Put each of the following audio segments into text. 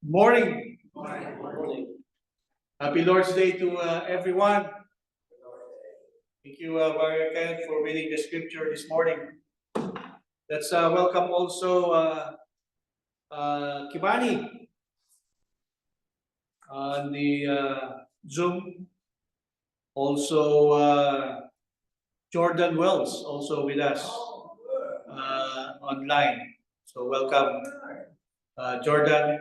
Morning. Morning. Happy Lord's Day to everyone. Thank you, Mario Ken, for reading the scripture this morning. Let's welcome also Kibani on the Zoom. Also, Jordan Wells also with us online. So welcome, Jordan.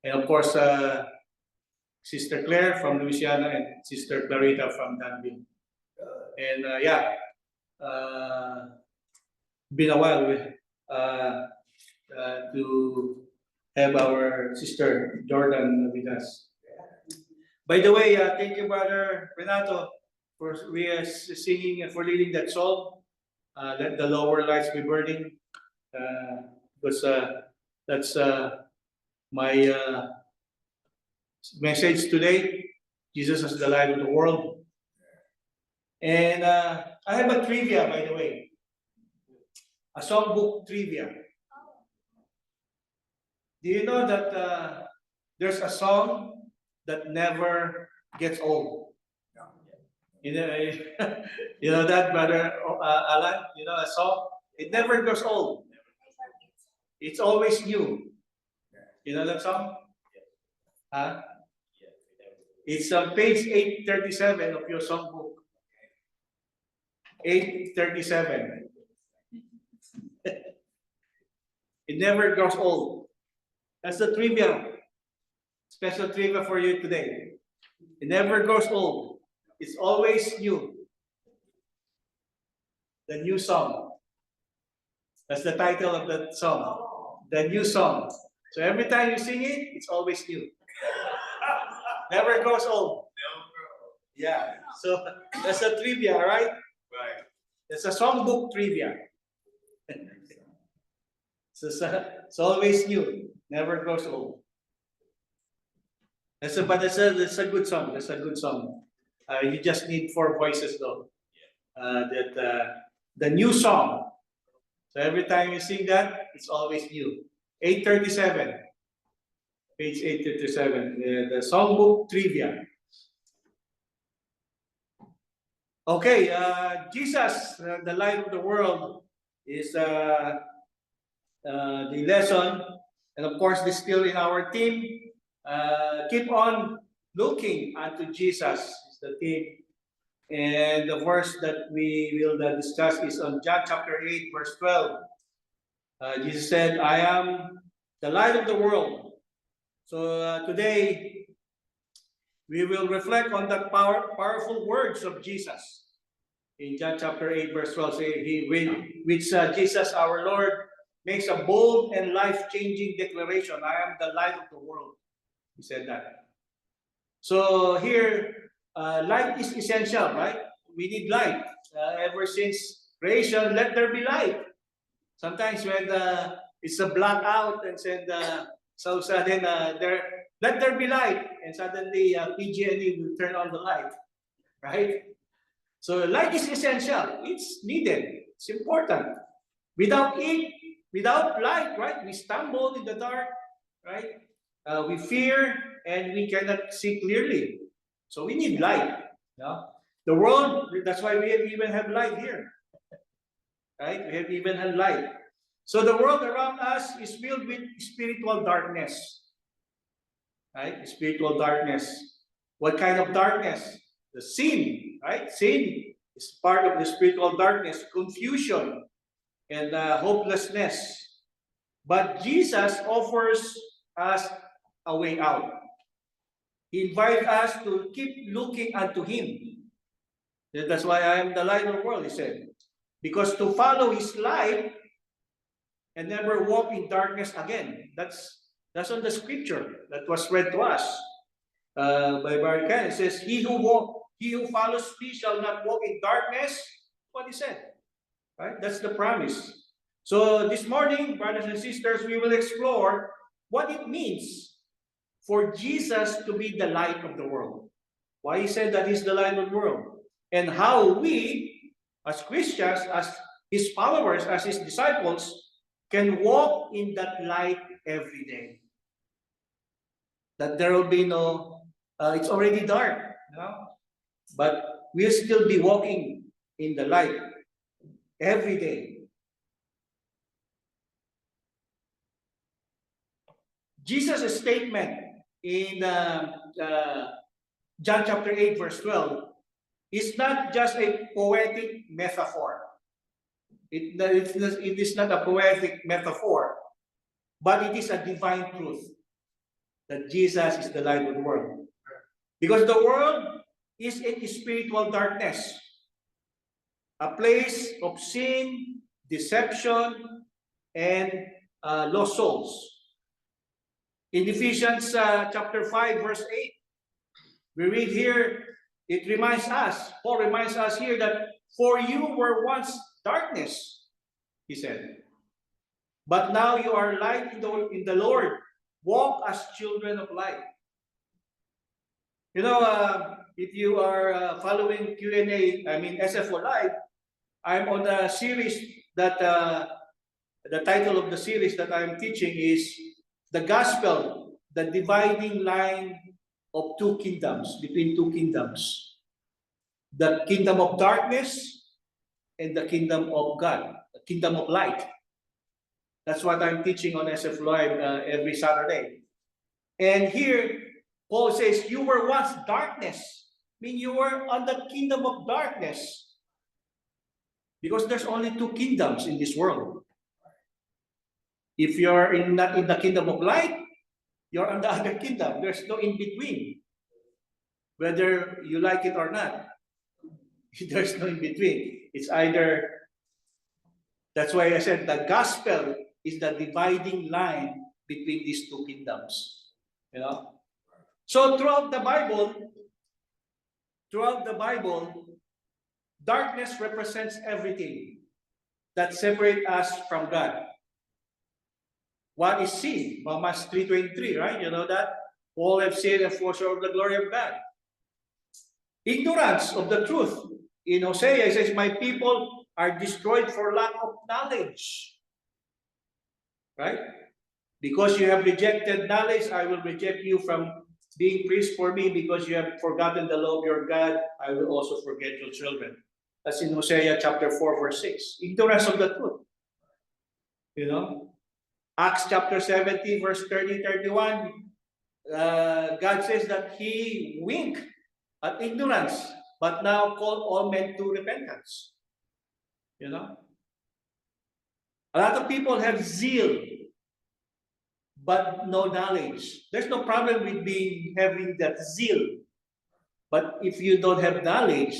And of course, Sister Claire from Louisiana and Sister Clarita from Danville. And been a while to have our Sister Jordan with us. By the way, thank you, Brother Renato, for singing and for leading that song. Let the lower lights be burning. Because that's my message today. Jesus as the light of the world. And I have a trivia, by the way. A songbook trivia. Do you know that there's a song that never gets old? You know, you know that, Brother Alan? You know a song? It never goes old. It's always new. You know that song? Huh? It's on page 837 of your songbook. 837. It never grows old. That's the trivia. Special trivia for you today. It never grows old. It's always new. The new song. That's the title of the song. The new song. So every time you sing it, it's always new. Never grows old. Yeah. So that's a trivia, right? Right. It's a songbook trivia. So it's always new. Never grows old. That's a good song. That's a good song. You just need 4 voices though. The new song. So every time you sing that, it's always new. 837. Page 837. The songbook trivia. Okay, Jesus, the light of the world, is the lesson. And of course, this still in our theme. Keep on looking unto Jesus is the theme. And the verse that we will discuss is on John chapter 8, verse 12. Jesus said, I am the light of the world. So today, we will reflect on the powerful words of Jesus. In John chapter 8, verse 12, which Jesus our Lord makes a bold and life-changing declaration. I am the light of the world. He said that. So here, light is essential, right? We need light. Ever since creation, let there be light. Sometimes when it's a blackout and said, so sudden let there be light, and suddenly PG&E will turn on the light, right? So light is essential. It's needed. It's important. Without it, without light, right? We stumble in the dark, right? We fear and we cannot see clearly. So we need light. Yeah? The world, that's why we even have light here. Right? We have even had light. So the world around us is filled with spiritual darkness. Right? Spiritual darkness. What kind of darkness? The sin, right? Sin is part of the spiritual darkness, confusion, and hopelessness. But Jesus offers us a way out. He invites us to keep looking unto Him. That's why I am the light of the world, He said. Because to follow His light and never walk in darkness again. That's on the scripture that was read to us by Barikan. It says, He who follows me shall not walk in darkness. What He said. Right? That's the promise. So this morning, brothers and sisters, we will explore what it means for Jesus to be the light of the world. Why He said that He's the light of the world. And how we, as Christians, as His followers, as His disciples, can walk in that light every day. That there will be no, it's already dark, but we'll still be walking in the light every day. Jesus' statement in John chapter 8, verse 12, is not just a poetic metaphor. It is not a poetic metaphor, but it is a divine truth that Jesus is the light of the world. Because the world is in spiritual darkness, a place of sin, deception, and lost souls. In Ephesians chapter 5, verse 8, we read here, it reminds us, Paul reminds us here that for you were once darkness, he said. But now you are light in the Lord. Walk as children of light. You know, if you are following Q&A, I mean SFO Live, I'm on a series that, the title of the series that I'm teaching is The Gospel, the Dividing Line of Two Kingdoms, between two kingdoms. The kingdom of darkness and the kingdom of God, the kingdom of light. That's what I'm teaching on SF Live every Saturday. And here, Paul says, you were once darkness. I mean, you were on the kingdom of darkness. Because there's only two kingdoms in this world. If you're not in the kingdom of light, you're on the other kingdom. There's no in-between. Whether you like it or not, there's no in-between. It's either, that's why I said the gospel is the dividing line between these two kingdoms. You know? So throughout the Bible, darkness represents everything that separates us from God. What is sin? Romans 3:23, right? You know that? All have sinned and fall short of the glory of God. Ignorance of the truth. In Hosea, it says, my people are destroyed for lack of knowledge. Right? Because you have rejected knowledge, I will reject you from being priest for me. Because you have forgotten the law of your God, I will also forget your children. That's in Hosea chapter 4, verse 6. Ignorance of the truth. You know? Acts chapter 17, verse 30, 31. God says that He winked at ignorance, but now called all men to repentance. You know? A lot of people have zeal, but no knowledge. There's no problem with having that zeal. But if you don't have knowledge,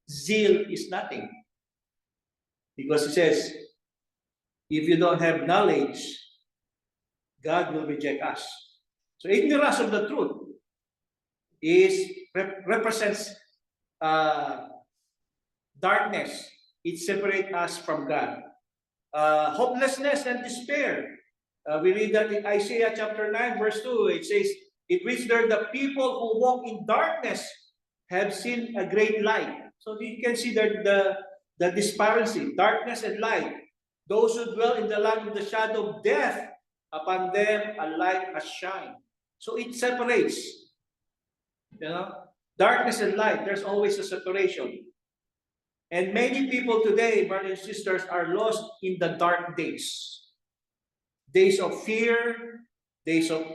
zeal is nothing. Because it says, if you don't have knowledge, God will reject us. So ignorance of the truth represents darkness. It separates us from God. Hopelessness and despair. We read that in Isaiah chapter 9, verse 2. It says, it reads there, the people who walk in darkness have seen a great light. So you can see the disparity, darkness and light. Those who dwell in the land of the shadow of death, upon them a light has shined. So it separates. You know, darkness and light, there's always a separation. And many people today, brothers and sisters, are lost in the dark days. Days of fear, days of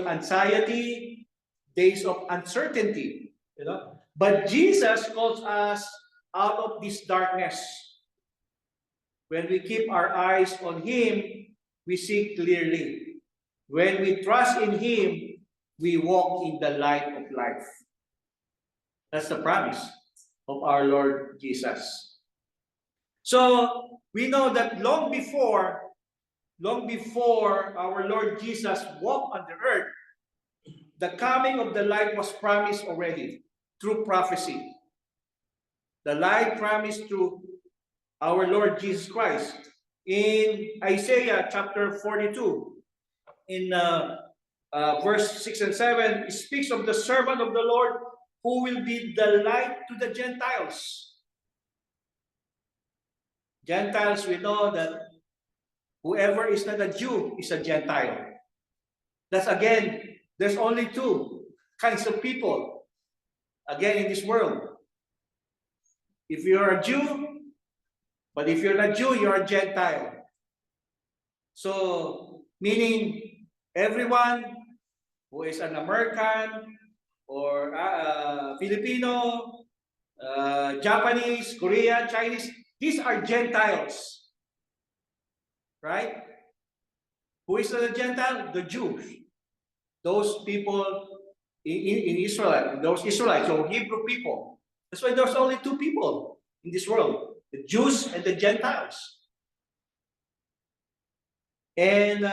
anxiety, days of uncertainty. You know? But Jesus calls us out of this darkness. When we keep our eyes on Him, we see clearly. When we trust in Him, we walk in the light of life. That's the promise of our Lord Jesus. So we know that long before our Lord Jesus walked on the earth, the coming of the light was promised already through prophecy. The light promised through our Lord Jesus Christ. In Isaiah chapter 42, in verse 6 and 7, it speaks of the servant of the Lord who will be the light to the Gentiles. Gentiles, we know that Whoever is not a Jew is a Gentile. That's again, there's only two kinds of people, again, in this world. If you're a Jew, but if you're not Jew, you're a Gentile. So, meaning everyone who is an American or Filipino, Japanese, Korean, Chinese, these are Gentiles. Right? Who is the Gentile? The Jews. Those people in Israel, those Israelites, so Hebrew people. That's why there's only two people in this world, the Jews and the Gentiles. And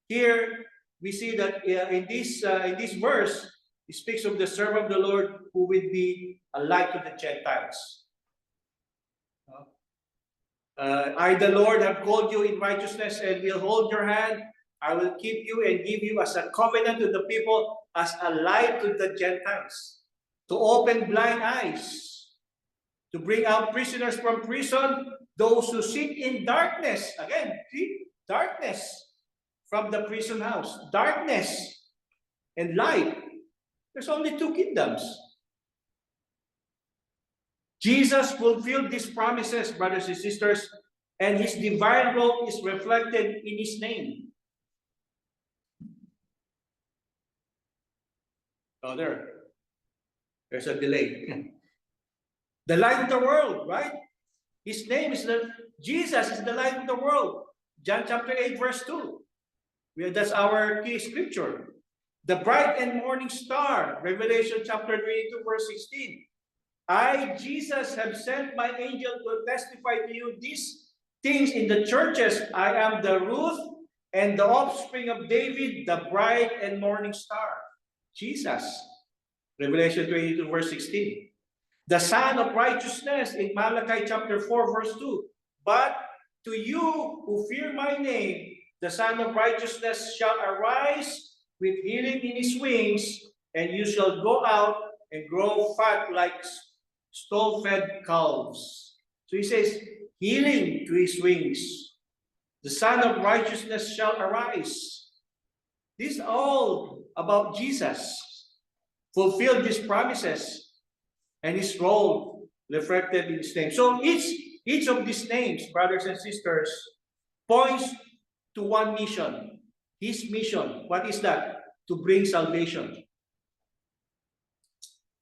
here we see that in this verse, it speaks of the servant of the Lord who will be a light to the Gentiles. I, the Lord, have called you in righteousness and will hold your hand. I will keep you and give you as a covenant to the people, as a light to the Gentiles, to open blind eyes, to bring out prisoners from prison, those who sit in darkness. Again, see? Darkness from the prison house. Darkness and light. There's only two kingdoms. Jesus fulfilled these promises, brothers and sisters, and his divine role is reflected in his name. Oh, there's a delay. The light of the world, right? His name is Jesus is the light of the world. John chapter 8, verse 2. That's our key scripture. The bright and morning star, Revelation chapter 22, verse 16. I, Jesus, have sent my angel to testify to you these things in the churches. I am the root and the offspring of David, the bright and morning star. Jesus. Revelation 22, verse 16. The Son of Righteousness in Malachi chapter 4, verse 2. But to you who fear my name, the Son of Righteousness shall arise with healing in his wings, and you shall go out and grow fat like stone-fed calves. So he says, healing to his wings. The Son of Righteousness shall arise. This is all about Jesus. Fulfilled these promises and his role reflected in his name. So each of these names, brothers and sisters, points to one mission. His mission. What is that? To bring salvation.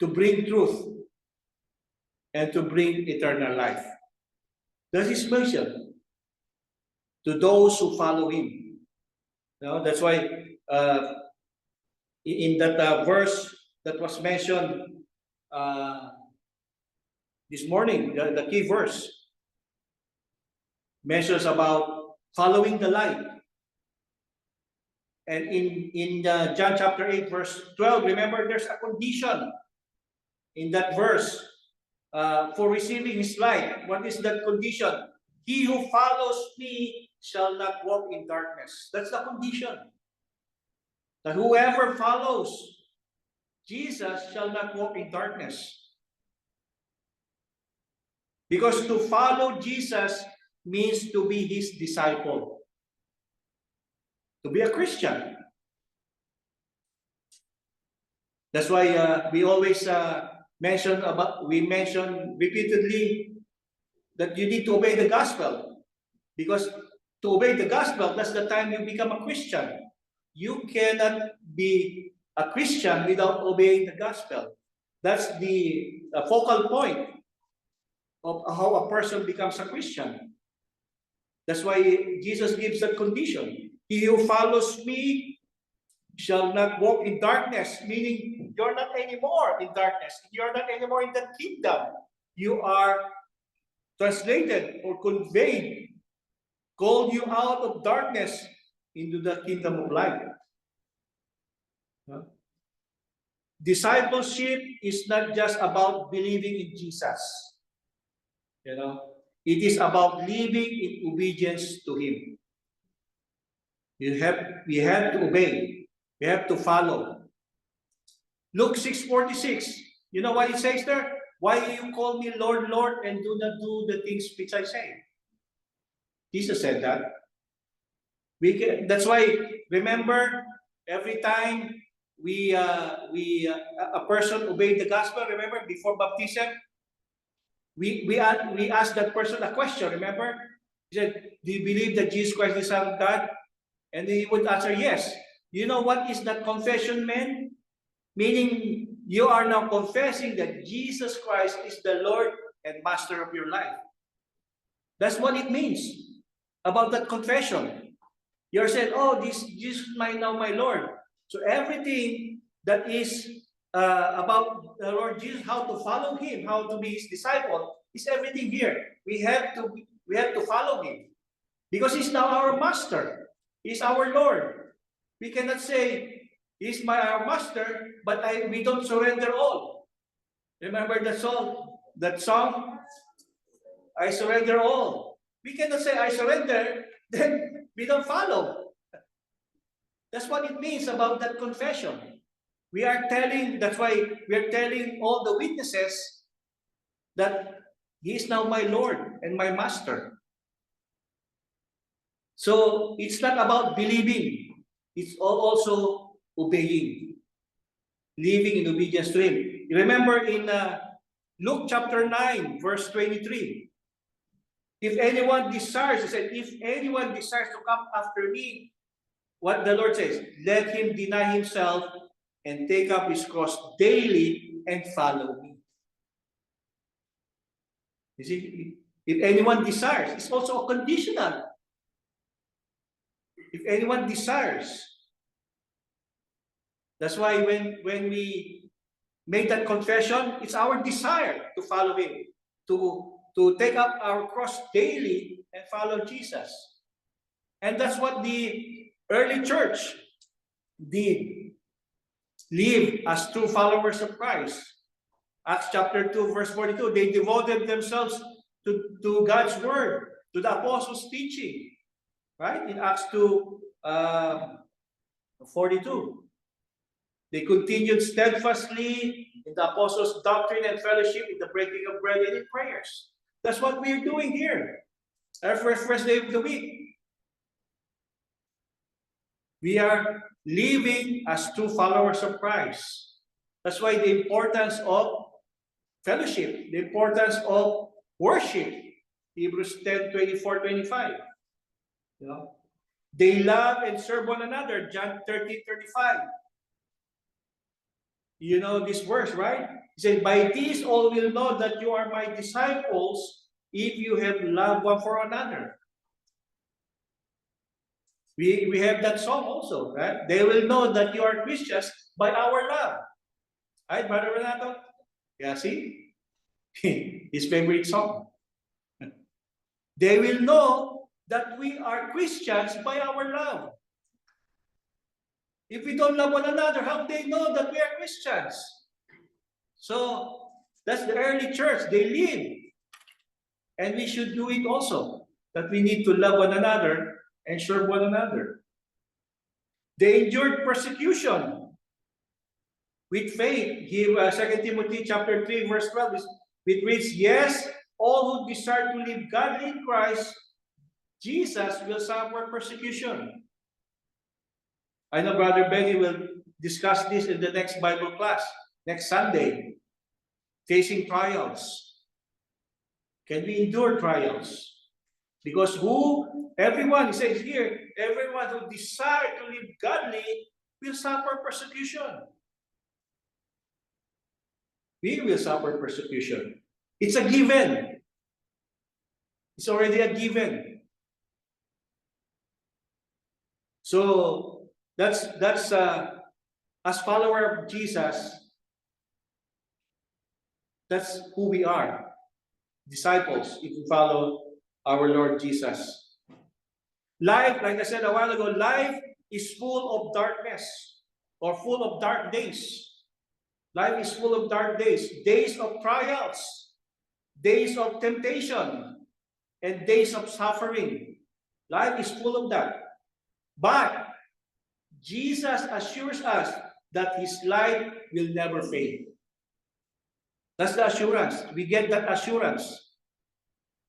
To bring truth. And to bring eternal life. That's his mission. To those who follow him. That's why in that verse that was mentioned this morning, the key verse mentions about following the light. And in John chapter 8, verse 12, remember there's a condition in that verse for receiving his light. What is that condition? He who follows me shall not walk in darkness. That's the condition. That whoever follows Jesus shall not walk in darkness. Because to follow Jesus means to be his disciple. To be a Christian. That's why we always mention repeatedly that you need to obey the gospel. Because to obey the gospel, that's the time you become a Christian. You cannot be a Christian without obeying the gospel. That's the focal point of how a person becomes a Christian. That's why Jesus gives that condition. He who follows me shall not walk in darkness, meaning you're not anymore in darkness. You're not anymore in that kingdom. You are translated or conveyed, called you out of darkness into the kingdom of light. Discipleship is not just about believing in Jesus. It is about living in obedience to him. We have to obey. We have to follow. Luke 6:46. You know what it says there? Why do you call me Lord, Lord, and do not do the things which I say? Jesus said that. That's why, remember, every time a person obeyed the gospel, remember, before baptism, we asked that person a question, remember? He said, do you believe that Jesus Christ is the Son of God? And he would answer, yes. You know what is that confession meant? Meaning, you are now confessing that Jesus Christ is the Lord and Master of your life. That's what it means about that confession. You're saying, oh, this Jesus is now my Lord. So everything that is about the Lord Jesus, how to follow Him, how to be His disciple, is everything here. We have to follow Him because He's now our Master. He's our Lord. We cannot say He's our Master, but we don't surrender all. Remember that song? That song, I surrender all. We cannot say I surrender, then we don't follow. That's what it means about that confession. That's why we are telling all the witnesses that He is now my Lord and my Master. So it's not about believing, it's also obeying, living in obedience to Him. You remember in Luke chapter 9, verse 23, if anyone desires, he said, if anyone desires to come after me, what the Lord says, let him deny himself and take up his cross daily and follow me. You see, if anyone desires, it's also a conditional. If anyone desires. That's why when we make that confession, it's our desire to follow Him, to take up our cross daily and follow Jesus. And that's what the early church did. Live as true followers of Christ. Acts chapter 2, verse 42, they devoted themselves to God's word, to the apostles' teaching. Right? In Acts 2, 42. They continued steadfastly in the apostles' doctrine and fellowship, in the breaking of bread and in prayers. That's what we're doing here. Our first day of the week. We are living as true followers of Christ. That's why the importance of fellowship, the importance of worship. Hebrews 10, 24, 25. You know? They love and serve one another. John 13, 35. You know this verse, right? He said, by this all will know that you are my disciples if you have love one for another. We have that song also, right? They will know that you are Christians by our love. Right, Brother Renato? Yeah, see? His favorite song. They will know that we are Christians by our love. If we don't love one another, how do they know that we are Christians? So, that's the early church. They live. And we should do it also. That we need to love one another and serve one another. They endured persecution with faith. Here, 2 Timothy chapter 3, verse 12, it reads, yes, all who desire to live godly in Christ, Jesus will suffer persecution. I know Brother Benny will discuss this in the next Bible class, next Sunday. Facing trials. Can we endure trials? Because everyone, he says here, everyone who desires to live godly will suffer persecution. We will suffer persecution. It's a given. It's already a given. So that's as follower of Jesus, that's who we are. Disciples, if we follow our Lord Jesus. Life, like I said a while ago, life is full of darkness or full of dark days. Life is full of dark days. Days of trials, days of temptation, and days of suffering. Life is full of that. But Jesus assures us that His light will never fade. That's the assurance. We get that assurance.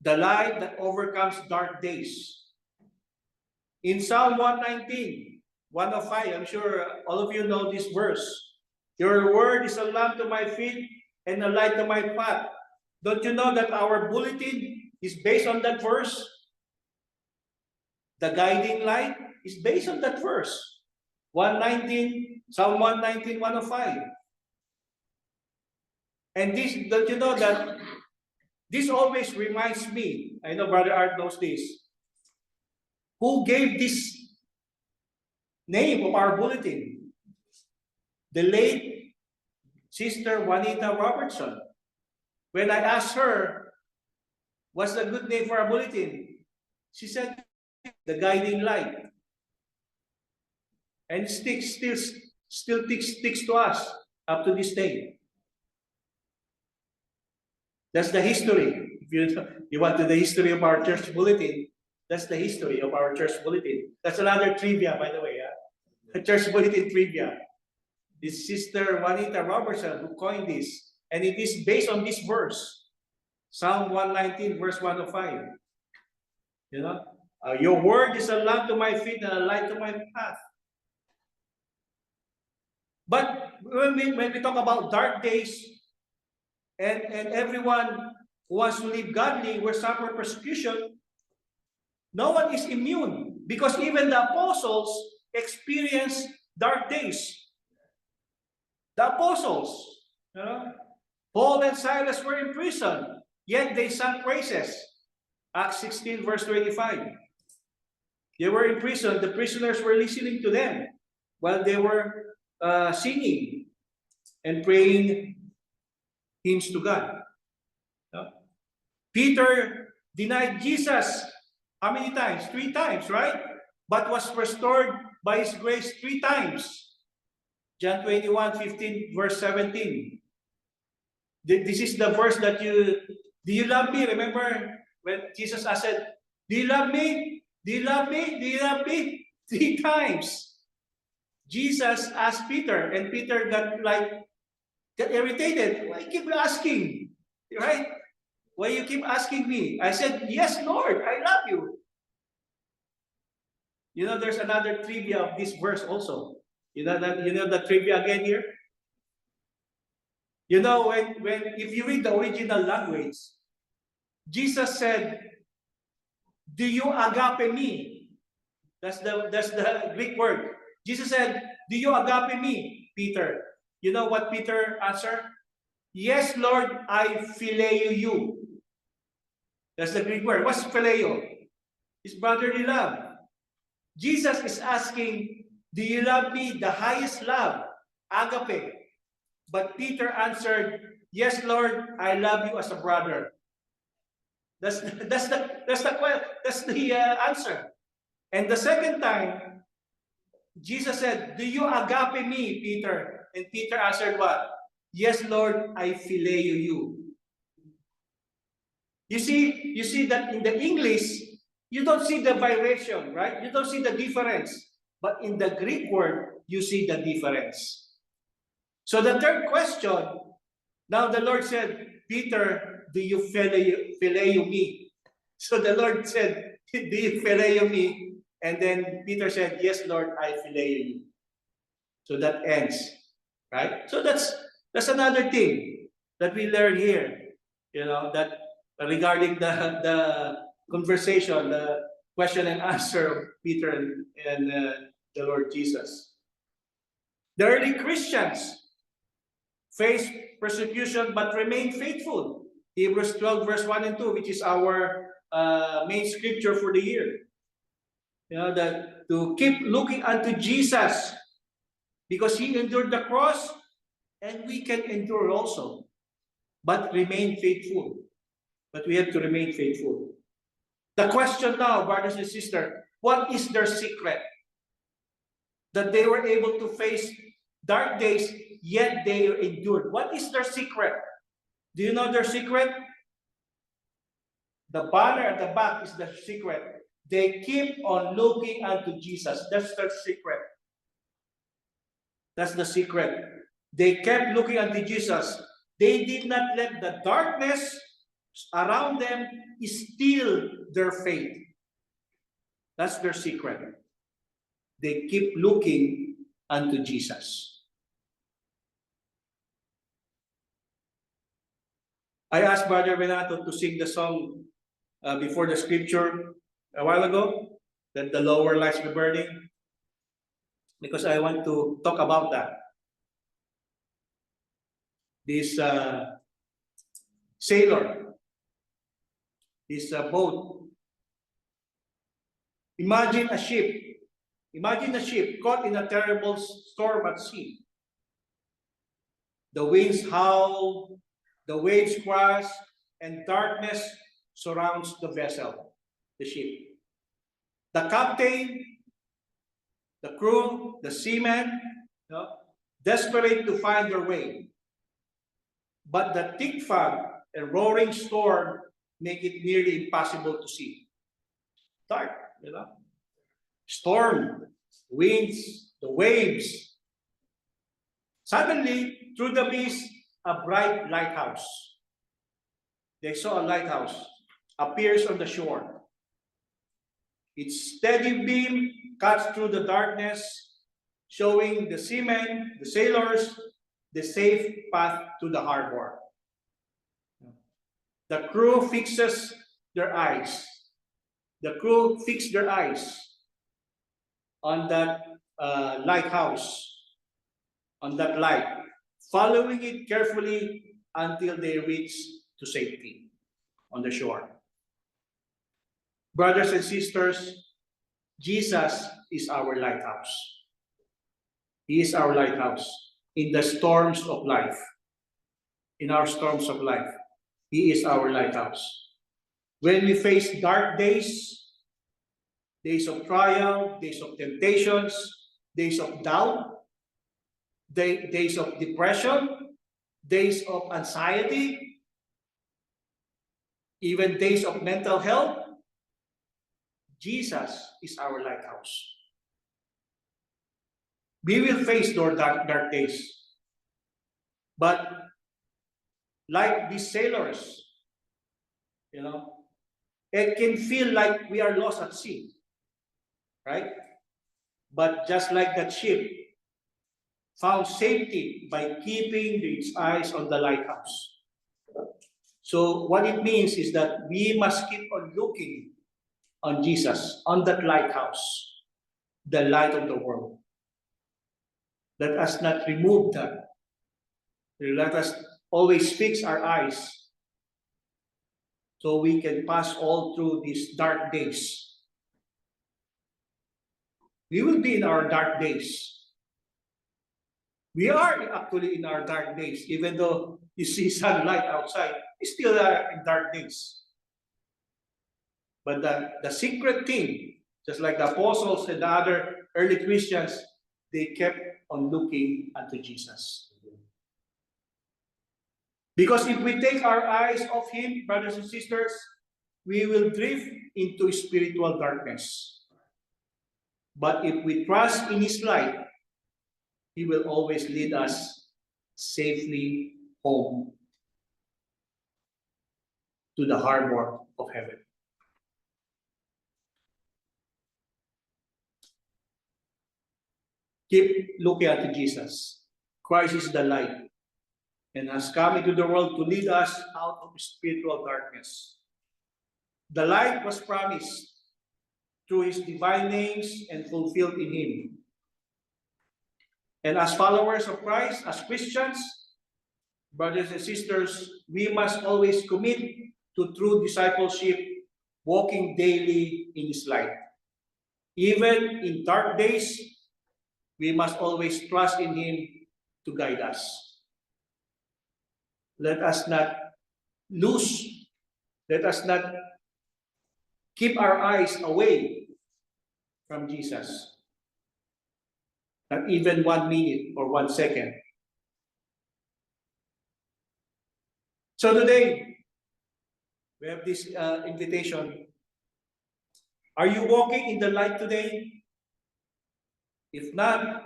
The light that overcomes dark days. In Psalm 119, 105, I'm sure all of you know this verse. Your word is a lamp to my feet and a light to my path. Don't you know that our bulletin is based on that verse? The guiding light is based on that verse. 119, Psalm 119, 105. And this, don't you know that this always reminds me, I know Brother Art knows this, who gave this name of our bulletin? The late Sister Juanita Robertson. When I asked her, what's the good name for our bulletin? She said, the guiding light. And sticks to us up to this day. That's the history. If you want to the history of our church bulletin, that's the history of our church bulletin. That's another trivia, by the way. A church bulletin trivia. This Sister Juanita Robertson who coined this. And it is based on this verse. Psalm 119, verse 105. You know? Your word is a lamp to my feet and a light to my path. But when we talk about dark days and everyone who wants to live godly will suffer persecution, no one is immune because even the apostles experienced dark days. The apostles, you know, Paul and Silas were in prison, yet they sang praises. Acts 16, verse 25. They were in prison. The prisoners were listening to them while they were singing and praying hymns to God. Peter denied Jesus how many times? 3 times, right? But was restored by his grace 3 times. John 21, 15, verse 17. This is the verse that do you love me? Remember when Jesus asked, do you love me? Do you love me? Do you love me? 3 times. Jesus asked Peter, and Peter got irritated. Why you keep asking? Right? Why you keep asking me? I said, yes, Lord, I love you. You know, there's another trivia of this verse also. You know the trivia again here? You know, when if you read the original language, Jesus said, do you agape me? That's the Greek word. Jesus said, do you agape me, Peter? You know what Peter answered? Yes, Lord, I phileo you. That's the Greek word. What's phileo? It's brotherly love. Jesus is asking, do you love me? The highest love, agape. But Peter answered, yes, Lord, I love you as a brother. That's the answer. And the second time, Jesus said, do you agape me, Peter? And Peter answered what? Yes, Lord, I phileo you. You see that in the English, you don't see the variation, right? You don't see the difference. But in the Greek word, you see the difference. So the third question, now the Lord said, Peter, do you phileo me? So the Lord said, do you phileo me? And then Peter said, yes, Lord, I phileo you. So that ends, right? So that's another thing that we learn here, you know, that regarding the conversation, the question and answer of Peter and the Lord Jesus. The early Christians faced persecution but remained faithful. Hebrews 12, verse 1 and 2, which is our main scripture for the year. You know, that to keep looking unto Jesus because he endured the cross and we can endure also. But remain faithful. But we have to remain faithful. The question now, brothers and sisters, what is their secret? That they were able to face dark days, yet they endured. What is their secret? Do you know their secret? The banner at the back is the secret. They keep on looking unto Jesus. That's their secret. That's the secret. They kept looking unto Jesus. They did not let the darkness around them steal their faith. That's their secret. They keep looking unto Jesus. I asked Brother Renato to sing the song before the scripture a while ago, that the lower lights be burning, because I want to talk about that. This sailor, this boat. Imagine a ship. Imagine a ship caught in a terrible storm at sea. The winds howl, the waves crash, and darkness surrounds the vessel, the ship. The captain, the crew, the seamen, desperate to find their way. But the thick fog and roaring storm make it nearly impossible to see. Dark, storm, winds, the waves. Suddenly, through the mist, a bright lighthouse. They saw a lighthouse appears on the shore. Its steady beam cuts through the darkness, showing the seamen, the sailors, the safe path to the harbor. The crew fixes their eyes. The crew fix their eyes on that lighthouse, on that light, following it carefully until they reach to safety on the shore. Brothers and sisters, Jesus is our lighthouse. He is our lighthouse in the storms of life. In our storms of life, He is our lighthouse. When we face dark days, days of trial, days of temptations, days of doubt, days of depression, days of anxiety, even days of mental health, Jesus is our lighthouse. We will face those dark days. But like these sailors, it can feel like we are lost at sea, right? But just like that ship found safety by keeping its eyes on the lighthouse. So what it means is that we must keep on looking on Jesus, on that lighthouse, the light of the world. Let us not remove that. Let us always fix our eyes so we can pass all through these dark days. We will be in our dark days. We are actually in our dark days, even though you see sunlight outside, it's still in dark days. But the secret thing, just like the apostles and the other early Christians, they kept on looking unto Jesus. Because if we take our eyes off Him, brothers and sisters, we will drift into spiritual darkness. But if we trust in His light, He will always lead us safely home to the harbor of heaven. Keep looking at Jesus. Christ is the light and has come into the world to lead us out of spiritual darkness. The light was promised through His divine names and fulfilled in Him. And as followers of Christ, as Christians, brothers and sisters, we must always commit to true discipleship, walking daily in His light. Even in dark days, we must always trust in Him to guide us. Let us not lose, let us not keep our eyes away from Jesus. Not even 1 minute or 1 second. So today, we have this invitation. Are you walking in the light today? If not,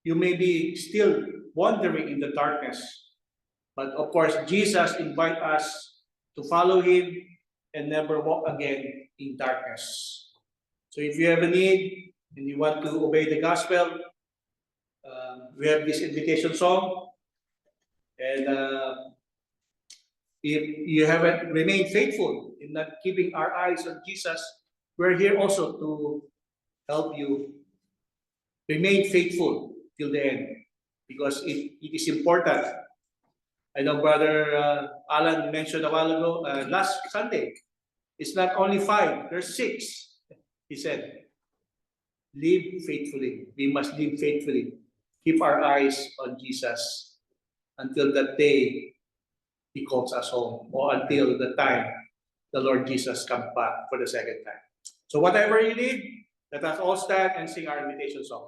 you may be still wandering in the darkness. But of course, Jesus invites us to follow Him and never walk again in darkness. So if you have a need and you want to obey the gospel, we have this invitation song. And if you haven't remained faithful in not keeping our eyes on Jesus, we're here also to help you remain faithful till the end, because it is important. I know Brother Alan mentioned a while ago, last Sunday, it's not only 5, there's 6. He said, live faithfully. We must live faithfully. Keep our eyes on Jesus until that day He calls us home, or until the time the Lord Jesus comes back for the second time. So whatever you need, let us all stand and sing our invitation song.